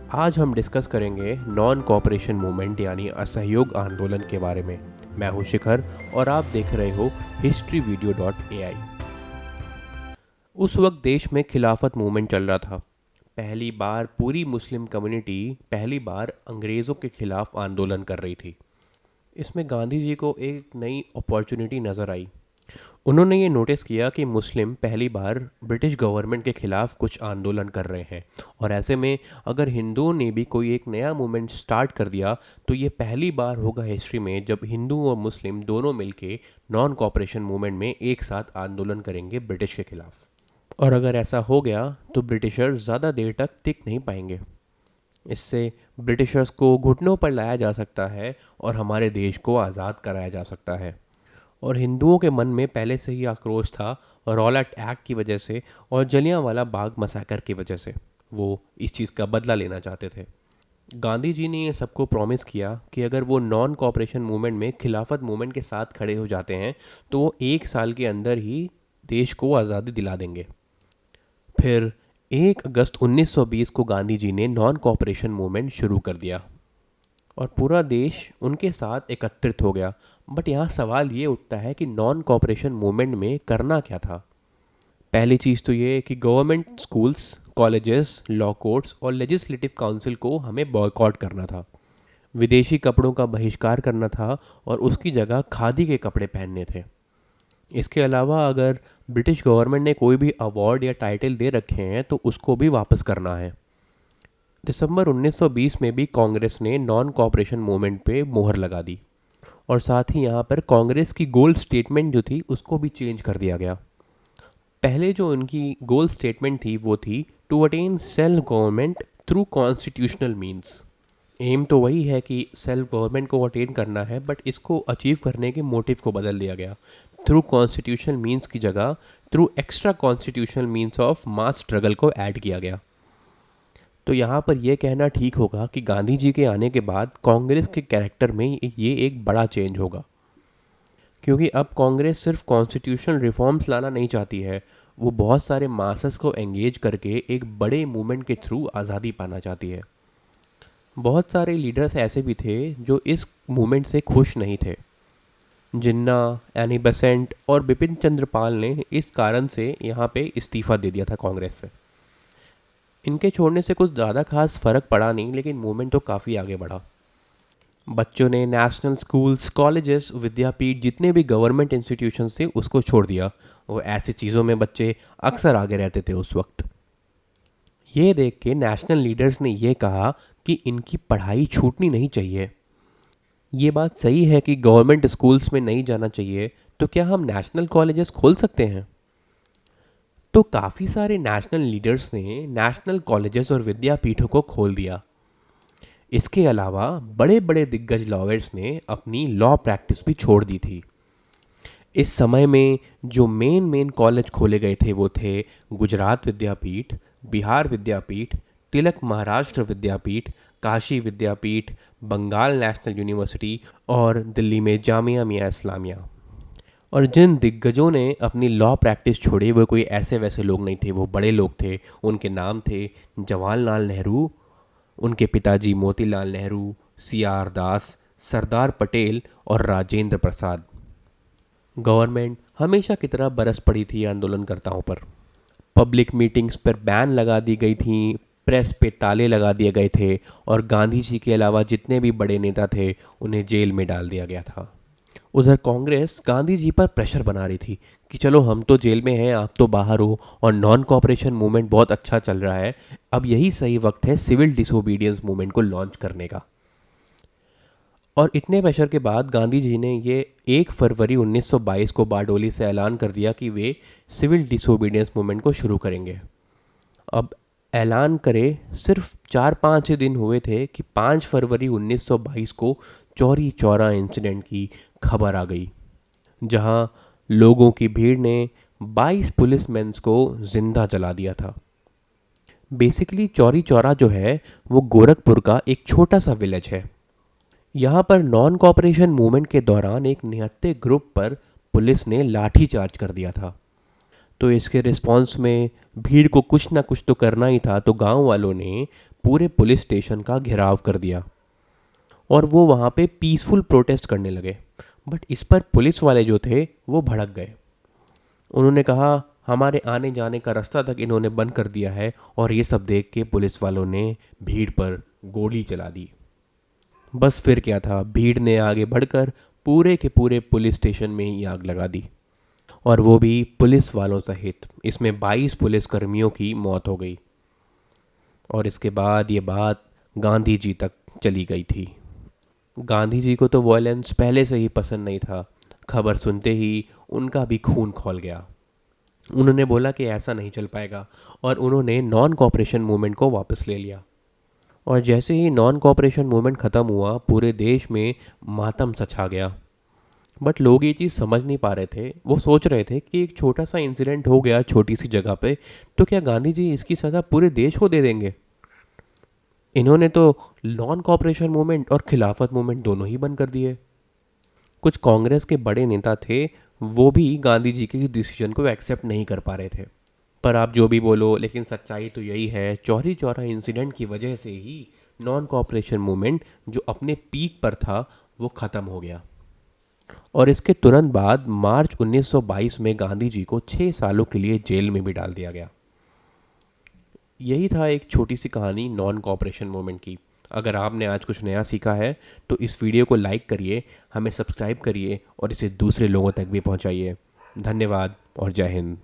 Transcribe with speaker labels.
Speaker 1: आज हम डिस्कस करेंगे नॉन कॉपरेशन मूवमेंट यानी असहयोग आंदोलन के बारे में। मैं हूं शिखर और आप देख रहे हो historyvideo.ai। उस वक्त देश में खिलाफत मूवमेंट चल रहा था। पहली बार पूरी मुस्लिम कम्युनिटी पहली बार अंग्रेज़ों के खिलाफ आंदोलन कर रही थी। इसमें गांधी जी को एक नई अपॉर्चुनिटी नज़र आई। उन्होंने ये नोटिस किया कि मुस्लिम पहली बार ब्रिटिश गवर्नमेंट के खिलाफ कुछ आंदोलन कर रहे हैं, और ऐसे में अगर हिंदुओं ने भी कोई एक नया मूवमेंट स्टार्ट कर दिया तो ये पहली बार होगा हिस्ट्री में जब हिंदू और मुस्लिम दोनों मिलके नॉन कॉपरेशन मूवमेंट में एक साथ आंदोलन करेंगे ब्रिटिश के खिलाफ। और अगर ऐसा हो गया तो ब्रिटिशर्स ज़्यादा देर तक टिक नहीं पाएंगे। इससे ब्रिटिशर्स को घुटनों पर लाया जा सकता है और हमारे देश को आज़ाद कराया जा सकता है। और हिंदुओं के मन में पहले से ही आक्रोश था, रॉलेट एक्ट की वजह से और जलियांवाला बाग मसाकर की वजह से। वो इस चीज़ का बदला लेना चाहते थे। गांधी जी ने ये सबको प्रॉमिस किया कि अगर वो नॉन कॉपरेशन मूवमेंट में खिलाफत मूवमेंट के साथ खड़े हो जाते हैं तो वो एक साल के अंदर ही देश को आज़ादी दिला देंगे। फिर 1 अगस्त 1920 को गांधी जी ने नॉन कॉपरेशन मूवमेंट शुरू कर दिया और पूरा देश उनके साथ एकत्रित हो गया। बट यहाँ सवाल ये उठता है कि नॉन कॉपरेशन मूवमेंट में करना क्या था। पहली चीज़ तो ये कि government schools, colleges, law courts और लेजिस्लेटिव काउंसिल को हमें बॉयकॉट करना था। विदेशी कपड़ों का बहिष्कार करना था और उसकी जगह खादी के कपड़े पहनने थे। इसके अलावा अगर ब्रिटिश गवर्नमेंट ने कोई भी अवार्ड या टाइटल दे रखे हैं तो उसको भी वापस करना है। दिसंबर 1920 में भी कांग्रेस ने नॉन कॉपरेशन मूवमेंट पे मोहर लगा दी और साथ ही यहाँ पर कांग्रेस की गोल स्टेटमेंट जो थी उसको भी चेंज कर दिया गया। पहले जो उनकी गोल स्टेटमेंट थी वो थी to attain self government through constitutional means. Aim तो वही है कि सेल्फ गवर्नमेंट को अटेन करना है, बट इसको अचीव करने के मोटिव को बदल दिया गया। थ्रू कॉन्स्टिट्यूशनल मीन्स की जगह through extra constitutional means of mass struggle को ऐड किया गया। तो यहाँ पर यह कहना ठीक होगा कि गांधी जी के आने के बाद कांग्रेस के कैरेक्टर में ये एक बड़ा चेंज होगा, क्योंकि अब कांग्रेस सिर्फ कॉन्स्टिट्यूशनल रिफॉर्म्स लाना नहीं चाहती है, वो बहुत सारे मासेस को एंगेज करके एक बड़े मूवमेंट के थ्रू आज़ादी पाना चाहती है। बहुत सारे लीडर्स ऐसे भी थे जो इस मूवमेंट से खुश नहीं थे। जिन्ना, एनी बेसेंट और बिपिन चंद्र पाल ने इस कारण से यहाँ पे इस्तीफ़ा दे दिया था कांग्रेस से। इनके छोड़ने से कुछ ज़्यादा खास फ़र्क पड़ा नहीं, लेकिन मूवमेंट तो काफ़ी आगे बढ़ा। बच्चों ने नेशनल स्कूल्स, कॉलेजेस, विद्यापीठ, जितने भी गवर्नमेंट इंस्टीट्यूशन थे उसको छोड़ दिया। वो ऐसी चीज़ों में बच्चे अक्सर आगे रहते थे उस वक्त। ये देख के नेशनल लीडर्स ने ये कहा कि इनकी पढ़ाई छूटनी नहीं चाहिए। ये बात सही है कि गवर्नमेंट स्कूल्स में नहीं जाना चाहिए, तो क्या हम नेशनल कॉलेजेस खोल सकते हैं? तो काफ़ी सारे नेशनल लीडर्स ने नेशनल कॉलेजेस और विद्यापीठों को खोल दिया। इसके अलावा बड़े बड़े दिग्गज लॉयर्स ने अपनी लॉ प्रैक्टिस भी छोड़ दी थी। इस समय में जो मेन कॉलेज खोले गए थे वो थे गुजरात विद्यापीठ, बिहार विद्यापीठ, तिलक महाराष्ट्र विद्यापीठ, काशी विद्यापीठ, बंगाल नेशनल यूनिवर्सिटी और दिल्ली में जामिया मिया इस्लामिया। और जिन दिग्गजों ने अपनी लॉ प्रैक्टिस छोड़ी वो कोई ऐसे वैसे लोग नहीं थे, वो बड़े लोग थे। उनके नाम थे जवाहरलाल नेहरू, उनके पिताजी मोतीलाल नेहरू, सी आर दास, सरदार पटेल और राजेंद्र प्रसाद। गवर्नमेंट हमेशा की तरह बरस पड़ी थी आंदोलनकर्ताओं पर। पब्लिक मीटिंग्स पर बैन लगा दी गई थी, प्रेस पे ताले लगा दिए गए थे और गांधी जी के अलावा जितने भी बड़े नेता थे उन्हें जेल में डाल दिया गया था। उधर कांग्रेस गांधी जी पर प्रेशर बना रही थी कि चलो हम तो जेल में हैं, आप तो बाहर हो, और नॉन कॉपरेशन मूवमेंट बहुत अच्छा चल रहा है, अब यही सही वक्त है सिविल डिसोबीडियंस मूवमेंट को लॉन्च करने का। और इतने प्रेशर के बाद गांधी जी ने ये 1 फरवरी 1922 को बारडोली से ऐलान कर दिया कि वे सिविल डिसोबीडियंस मूवमेंट को शुरू करेंगे। अब ऐलान करे सिर्फ 4-5 ही दिन हुए थे कि 5 फरवरी 1922 को चौरी चौरा इंसिडेंट की खबर आ गई, जहां लोगों की भीड़ ने 22 पुलिसमैन को जिंदा जला दिया था। बेसिकली चौरी चौरा जो है वो गोरखपुर का एक छोटा सा विलेज है। यहाँ पर नॉन कॉपरेशन मूवमेंट के दौरान एक निहत्थे ग्रुप पर पुलिस ने लाठी चार्ज कर दिया था। तो इसके रिस्पांस में भीड़ को कुछ ना कुछ तो करना ही था, तो गांव वालों ने पूरे पुलिस स्टेशन का घेराव कर दिया और वो वहाँ पे पीसफुल प्रोटेस्ट करने लगे। बट इस पर पुलिस वाले जो थे वो भड़क गए। उन्होंने कहा हमारे आने जाने का रास्ता तक इन्होंने बंद कर दिया है, और ये सब देख के पुलिस वालों ने भीड़ पर गोली चला दी। बस फिर क्या था, भीड़ ने आगे बढ़कर पूरे के पूरे पुलिस स्टेशन में ही आग लगा दी, और वो भी पुलिस वालों सहित। इसमें 22 पुलिसकर्मियों की मौत हो गई, और इसके बाद ये बात गांधी जी तक चली गई थी। गांधी जी को तो वॉयलेंस पहले से ही पसंद नहीं था। खबर सुनते ही उनका भी खून खौल गया। उन्होंने बोला कि ऐसा नहीं चल पाएगा, और उन्होंने नॉन कॉपरेशन मूवमेंट को वापस ले लिया। और जैसे ही नॉन कॉपरेशन मूवमेंट ख़त्म हुआ, पूरे देश में मातम सा छा गया। बट लोग ये चीज़ समझ नहीं पा रहे थे। वो सोच रहे थे कि एक छोटा सा इंसिडेंट हो गया छोटी सी जगह पे, तो क्या गांधी जी इसकी सज़ा पूरे देश को दे देंगे? इन्होंने तो नॉन कॉपरेशन मूवमेंट और खिलाफत मूवमेंट दोनों ही बंद कर दिए। कुछ कांग्रेस के बड़े नेता थे, वो भी गांधी जी के डिसीजन को एक्सेप्ट नहीं कर पा रहे थे। पर आप जो भी बोलो, लेकिन सच्चाई तो यही है, चौरी चौरा इंसिडेंट की वजह से ही नॉन कॉपरेशन मूवमेंट जो अपने पीक पर था वो ख़त्म हो गया। और इसके तुरंत बाद मार्च 1922 में गांधी जी को 6 सालों के लिए जेल में भी डाल दिया गया। यही था एक छोटी सी कहानी नॉन कॉपरेशन मूवमेंट की। अगर आपने आज कुछ नया सीखा है तो इस वीडियो को लाइक करिए, हमें सब्सक्राइब करिए और इसे दूसरे लोगों तक भी पहुंचाइए। धन्यवाद और जय हिंद।